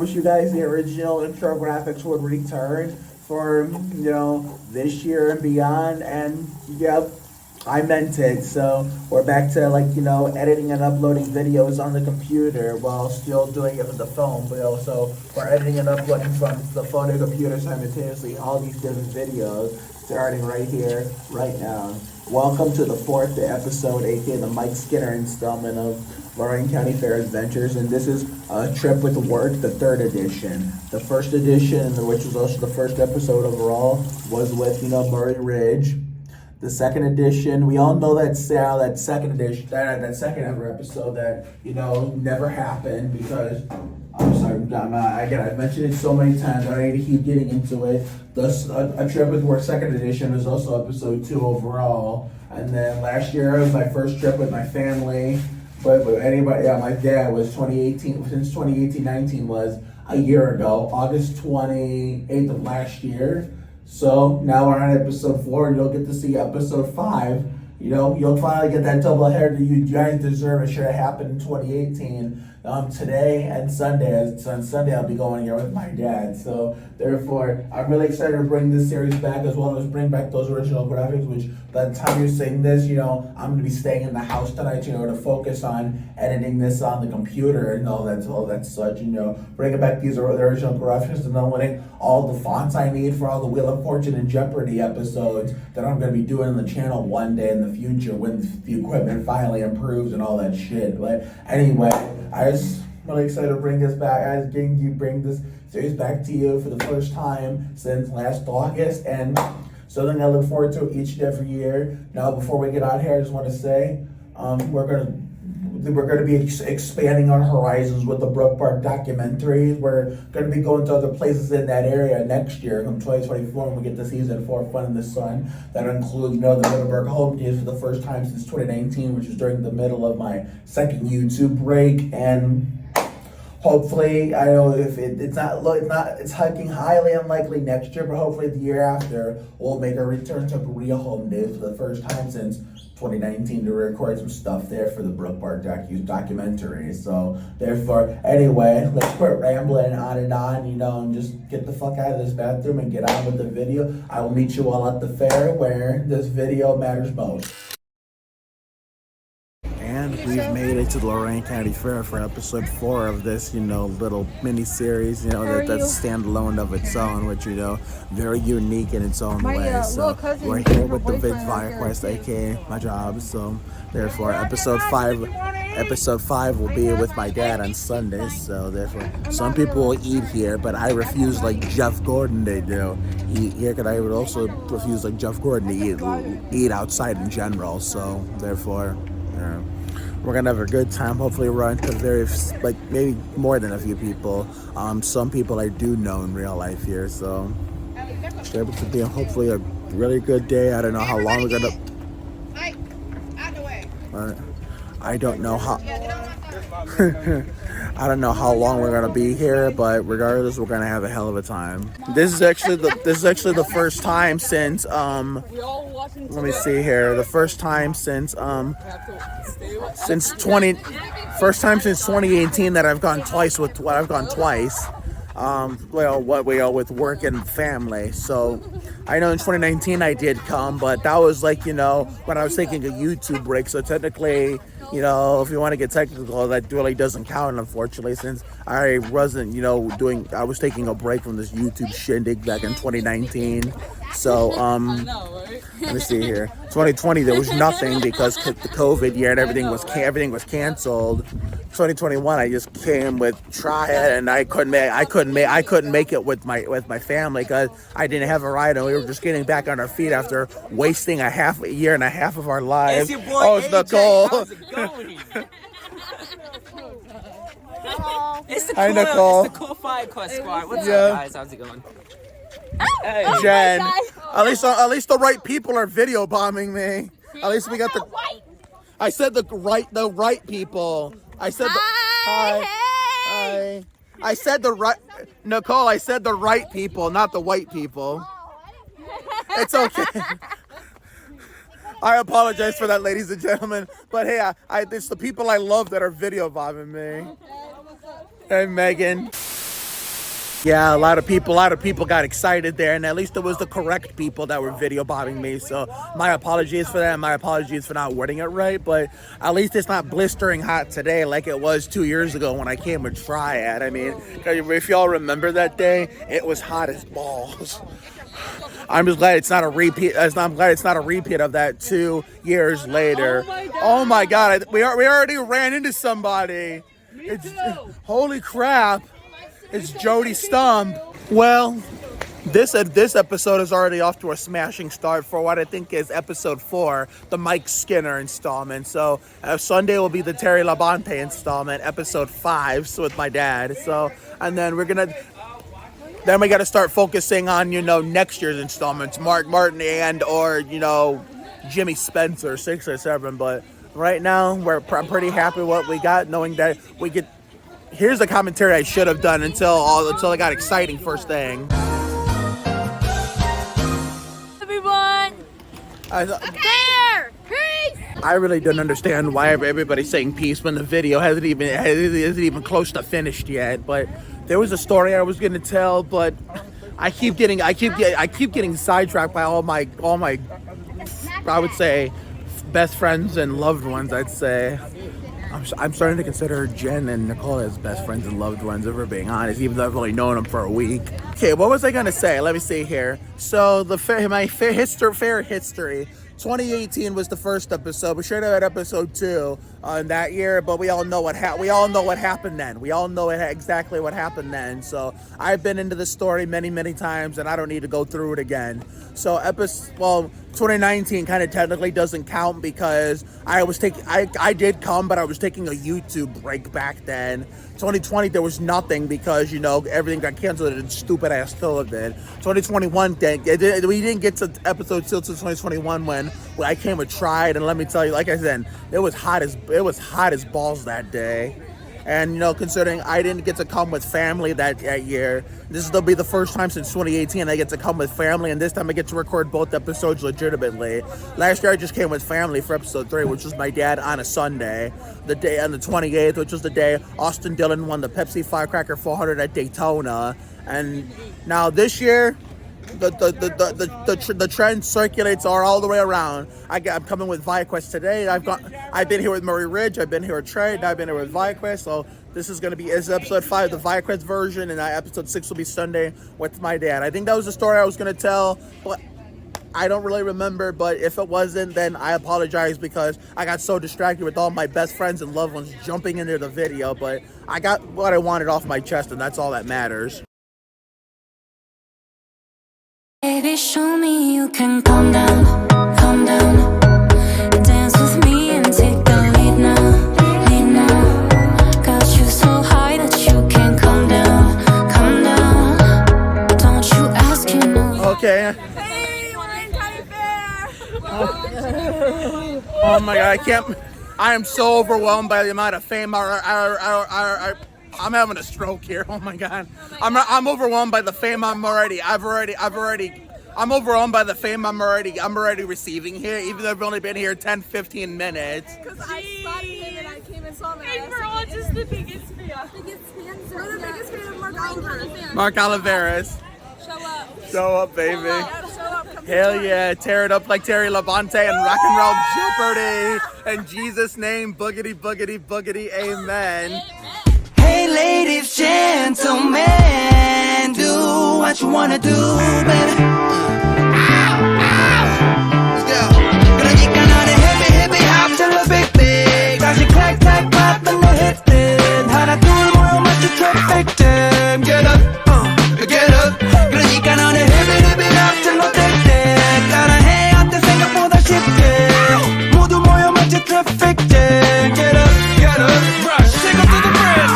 promised you guys the original intro graphics would return for, this year and beyond. And yep, I meant it. So we're back to editing and uploading videos on the computer while still doing it with the phone. But also we're editing and uploading from the phone and computer simultaneously all these different videos starting right here, right now. Welcome to the 4th episode, aka the Mike Skinner installment of Lorain County Fair Adventures, and this is a Trip with Work, the 3rd edition. The 1st edition, which was also the 1st episode overall, was with Murray Ridge. The 2nd edition, we all know that that second edition, that second ever episode that never happened because I'm sorry, I've mentioned it so many times. I don't need to keep getting into it. A Trip with Work 2nd edition was also episode 2 overall, and then last year was my first trip with my family. But anybody, my dad was 2018. Since 2018-19 was a year ago, August 28th of last year. So now we're on episode 4. You'll get to see episode 5. You'll finally get that double header you guys deserve. It should have happened in 2018. Today and Sunday. On Sunday I'll be going here with my dad. So therefore, I'm really excited to bring this series back, as well as bring back those original graphics. Which by the time you're seeing this, I'm going to be staying in the house tonight. To focus on editing this on the computer and all that such. Bringing back these original graphics and downloading all the fonts I need for all the Wheel of Fortune and Jeopardy episodes that I'm going to be doing on the channel one day in the future when the equipment finally improves and all that shit. But anyway, I was really excited to bring this back. I was getting you bring this series back to you for the first time since last August, and something I look forward to each and every year. Now, before we get out here, I just want to say we're gonna be expanding our horizons with the Brook Park documentary. We're gonna be going to other places in that area next year, in 2024, when we get to season 4, Fun in the Sun. That includes, the Middleburg Home Games for the first time since 2019, which is during the middle of my second YouTube break, and hopefully, I know if it's hiking highly unlikely next year, but hopefully the year after we'll make a return to Berea Home Days for the first time since 2019 to record some stuff there for the Brook Park documentary. So therefore, anyway, let's quit rambling on and just get the fuck out of this bathroom and get on with the video. I will meet you all at the fair where this video matters most. And we've made it to the Lorain County Fair for episode 4 of this, little mini-series, that's standalone of its own, which, very unique in its own way. So we're here with the Vids Fire Quest, aka my job. So therefore, episode 5 will be with my dad on Sunday. So therefore, some people will eat here, but I refuse like Jeff Gordon they do. Eat here, because I would also refuse like Jeff Gordon to eat outside in general. So therefore, we're gonna have a good time. Hopefully run into maybe more than a few people. Some people I do know in real life here, so it's able to be hopefully a really good day. I don't know how long we're gonna. I don't know how. I don't know how long we're gonna be here, but regardless, we're gonna have a hell of a time. This is actually the first time since let me see here. The first time since 2018 that I've gone twice with work and family. So I know in 2019 I did come, but that was when I was taking a YouTube break. So technically, if you want to get technical, that really doesn't count, unfortunately, since I wasn't, I was taking a break from this YouTube shindig back in 2019. So, let me see here. 2020, there was nothing because the COVID year and everything was canceled. 2021, I just came with try it, and I couldn't make it with my family because I didn't have a ride, and we were just getting back on our feet after wasting a year and a half of our lives. It's your boy it's AJ. Nicole. How's it going? It's the Hi, Nicole. It's the cool Fire Quest squad. What's up, guys? How's it going? Hey. Jen, at least the right people are video bombing me. At least we got the. I said the right people. I said hi. I said the right Nicole. I said the right people, not the white people. It's okay. I apologize for that, ladies and gentlemen. But hey, it's the people I love that are video bombing me. Hey, Megan. Yeah, a lot of people got excited there, and at least it was the correct people that were video bombing me. So my apologies for that. My apologies for not wording it right, but at least it's not blistering hot today like it was 2 years ago when I came with Triad. I mean, if y'all remember that day, it was hot as balls. I'm just glad it's not a repeat. I'm glad it's not a repeat of that 2 years later. Oh my God! We already ran into somebody. Holy crap! It's Jody Stump. Well, this episode is already off to a smashing start for what I think is episode 4, the Mike Skinner installment. So Sunday will be the Terry Labonte installment, episode 5, so with my dad. So, and then we got to start focusing on, next year's installments, Mark Martin and or Jimmy Spencer, 6 or 7. But right now I'm pretty happy with what we got, knowing that we get. Here's the commentary I should have done until it got exciting first thing. Everyone, there, peace. I really don't understand why everybody's saying peace when the video isn't even close to finished yet. But there was a story I was gonna tell, but I keep getting sidetracked by all my I would say best friends and loved ones. I'd say. I'm starting to consider Jen and Nicole as best friends and loved ones, if we're being honest, even though I've only known them for a week. Okay, what was I going to say? Let me see here. So, my fair history. 2018 was the first episode. We should have had episode 2 in that year, but we all know what happened then. We all know exactly what happened then. So I've been into this story many, many times, and I don't need to go through it again. So 2019 kind of technically doesn't count because I did come, but I was taking a YouTube break back then. 2020 there was nothing because everything got canceled and stupid ass Philip did. 2021 we didn't get to episode 2 till 2021 when I came with Tried, and let me tell you, like I said, it was hot as balls that day. And considering I didn't get to come with family that year, this will be the first time since 2018 I get to come with family, and this time I get to record both episodes legitimately. Last year I just came with family for episode 3, which was my dad on a Sunday, the day on the 28th, which was the day Austin Dillon won the Pepsi Firecracker 400 at Daytona. And now this year, the trend circulates all the way around. I'm coming with ViaQuest today. I've been here with Murray Ridge. I've been here with Trey. I've been here with ViaQuest. So this is episode 5, the ViaQuest version, and episode 6 will be Sunday with my dad. I think that was the story I was gonna tell, but I don't really remember. But if it wasn't, then I apologize because I got so distracted with all my best friends and loved ones jumping into the video. But I got what I wanted off my chest, and that's all that matters. Baby, show me you can calm down, calm down. Dance with me and take the lead now, lead now. Got you so high that you can't calm down, calm down. Don't you ask, you know. Okay. Hey, we're in County Fair. Oh my God, I am so overwhelmed by the amount of fame. I'm having a stroke here. Oh my God. I'm overwhelmed by the fame I'm already receiving here, even though I've only been here 10-15 minutes. Because I spotted him and I came and saw him. And we're all just the biggest fans. We're the biggest fans of Mark Oliveras. Mark Oliveras. Show up, baby. Show up. Come Hell yeah, tear it up like Terry Labonte and rock and roll Jeopardy. In Jesus' name, boogity, boogity, boogity, amen. Hey ladies, gentlemen, do what you wanna do, baby. Let's go. 그러니까 나는 hippie hop till the big big. 다시 clack clack clap and the hit it. 하나 둘 모여 맞춰 traffic jam. Get up, get up. 그러니까 너는 hippie hop till the big big. 따라해 어때 생각보다 쉽게. 모두 모여 맞춰 traffic jam. Get up, rush, take up to the bridge.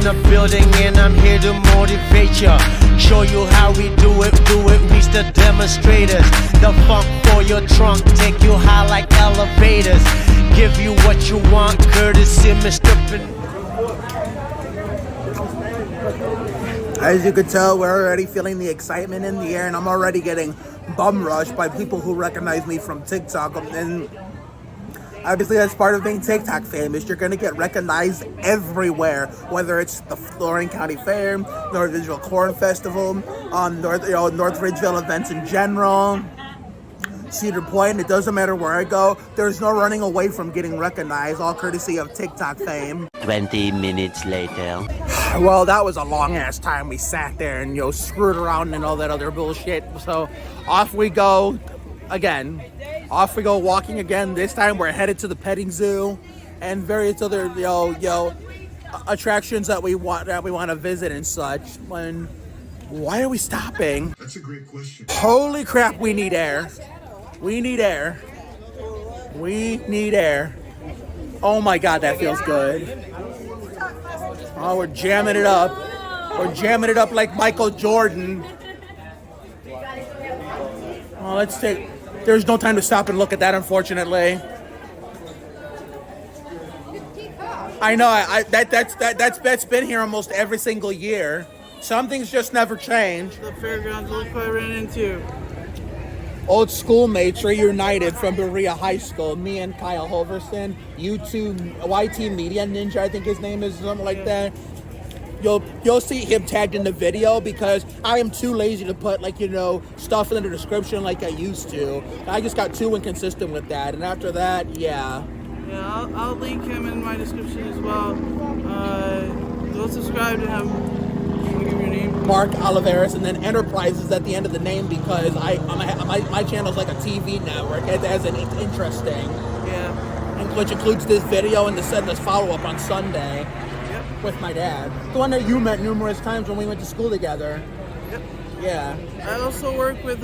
the building and I'm here to motivate ya. Show you how we do it, reach the demonstrators. The funk for your trunk, take you high like elevators. Give you what you want, courtesy Mr. As you could tell, we're already feeling the excitement in the air, and I'm already getting bum rushed by people who recognize me from TikTok. And obviously, that's part of being TikTok famous. You're gonna get recognized everywhere, whether it's the Lorraine County Fair, North Ridgeville Corn Festival, North Ridgeville events in general, Cedar Point. It doesn't matter where I go. There's no running away from getting recognized, all courtesy of TikTok fame. 20 minutes later. Well, that was a long ass time we sat there and screwed around and all that other bullshit. So off we go again. Off we go walking again. This time we're headed to the petting zoo and various other attractions that we want to visit and such. Why are we stopping? That's a great question. Holy crap, we need air. We need air. We need air. Oh my god, that feels good. Oh, we're jamming it up. We're jamming it up like Michael Jordan. Oh, there's no time to stop and look at that, unfortunately. I know, that's been here almost every single year. Some things just never change. The fairgrounds, look what I ran into. Old schoolmates reunited from Berea High School. Me and Kyle Hoverson, YT Media Ninja, I think his name is, something like that. You'll see him tagged in the video because I am too lazy to put stuff in the description like I used to. I just got too inconsistent with that, and after that, yeah. Yeah, I'll link him in my description as well. Go subscribe to him. Can you give your name? Mark Oliveris, and then Enterprises at the end of the name because my channel's like a TV network. It has an interesting, which includes this video and this follow-up on Sunday with my dad. The one that you met numerous times when we went to school together. Yep. Yeah. I also work with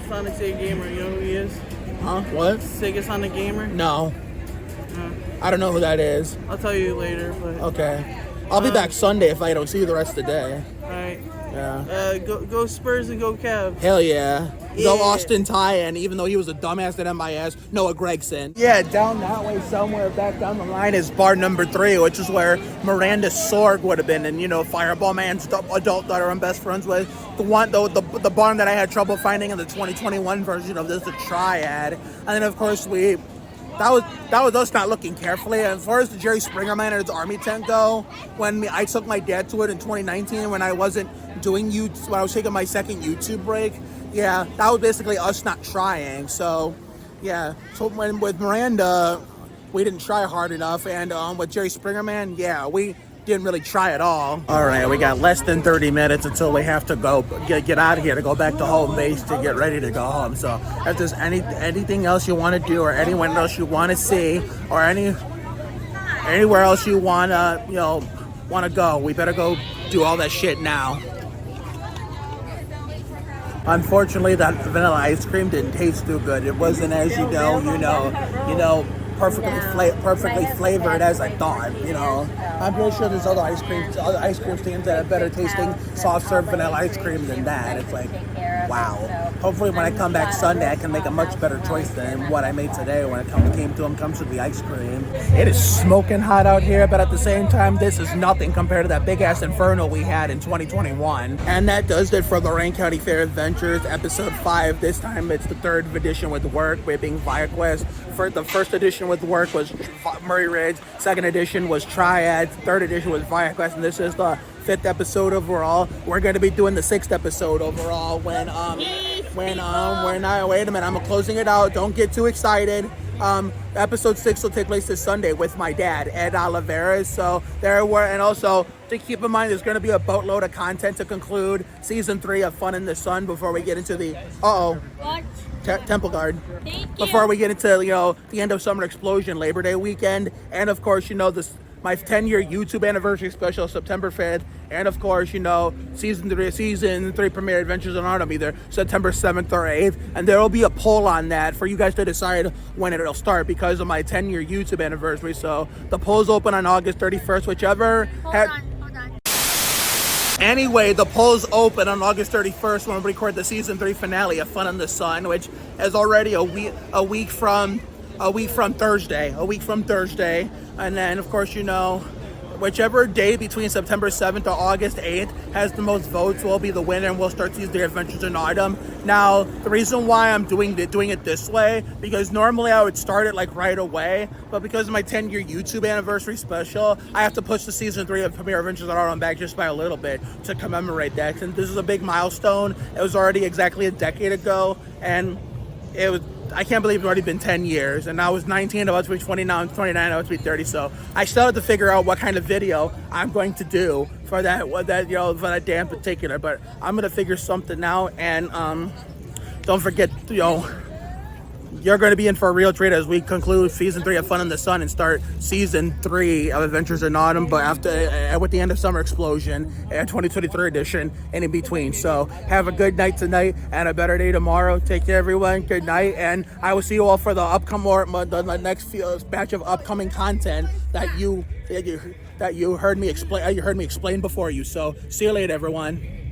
Sonic Sega Gamer. You know who he is? Huh? What? Sega Sonic Gamer? No. I don't know who that is. I'll tell you later. But okay. I'll be back Sunday if I don't see you the rest of the day. Alright. Yeah. Go Spurs and go Cavs. Hell yeah. Go Austin Ty, and even though he was a dumbass at MIS, Noah Gregson. Yeah, down that way somewhere back down the line is bar number 3, which is where Miranda Sorg would have been, and Fireball Man's adult daughter I'm best friends with. The barn that I had trouble finding in the 2021 version of this, the Triad. And then of course that was us not looking carefully. And as far as the Jerry Springer Man and his army tent go, when I took my dad to it in 2019 when I wasn't doing when I was taking my second YouTube break, yeah, that was basically us not trying. So, yeah. So with Miranda, we didn't try hard enough, and with Jerry Springer Man, yeah, we didn't really try at all. All right, we got less than 30 minutes until we have to go get out of here to go back to home base to get ready to go home. So if there's anything else you want to do or anyone else you want to see or anywhere else you want to go, we better go do all that shit now. Unfortunately, that vanilla ice cream didn't taste too good. It wasn't as perfectly flavored as I thought. I'm pretty sure there's other ice cream stands that have better tasting soft serve vanilla ice cream than that. It's like, wow. Hopefully, when I come back Sunday, I can make a much better choice than what I made today when it comes to the ice cream. It is smoking hot out here, but at the same time, this is nothing compared to that big ass inferno we had in 2021. And that does it for Lorraine County Fair Adventures, episode 5. This time, it's the 3rd edition with work, with being ViaQuest. The first edition with work was Murray Ridge. 2nd edition was Triad. 3rd edition was ViaQuest, and this is the 5th episode overall. We're going to be doing the 6th episode overall wait a minute, I'm closing it out. Don't get too excited. Episode 6 will take place this Sunday with my dad, Ed Oliveras. So and also to keep in mind, there's going to be a boatload of content to conclude season 3 of Fun in the Sun before we get into the Temple Guard. Before we get into the end of Summer Explosion, Labor Day weekend, and of course my 10-year YouTube anniversary special, September 5th, and of course, you know, season three premiere Adventures in Autumn, either September 7th or 8th, and there will be a poll on that for you guys to decide when it'll start because of my 10-year YouTube anniversary. So the poll's open on August 31st, whichever. Hold on. Anyway, the poll's open on August 31st when we record the season 3 finale of Fun in the Sun, which is already a week from Thursday. And then, of course, you know, whichever day between September 7th or August 8th has the most votes will be the winner, and we'll start these Adventures in Autumn. Now, the reason why I'm doing it this way, because normally I would start it like right away, but because of my 10-year YouTube anniversary special, I have to push the season 3 of Premiere Adventures in Autumn back just by a little bit to commemorate that. And this is a big milestone. It was already exactly a decade ago, and I can't believe it's already been 10 years, and I was 19, about to be 20, now I'm 29, about to be 30, so I still have to figure out what kind of video I'm going to do for that day in particular, but I'm going to figure something out, and don't forget, you know, you're going to be in for a real treat as we conclude season 3 of Fun in the Sun and start season 3 of Adventures in Autumn, but with the end of Summer Explosion and 2023 edition and in between. So have a good night tonight and a better day tomorrow. Take care, everyone. Good night, and I will see you all for the next batch of upcoming content that you heard me explain before you. So see you later, everyone.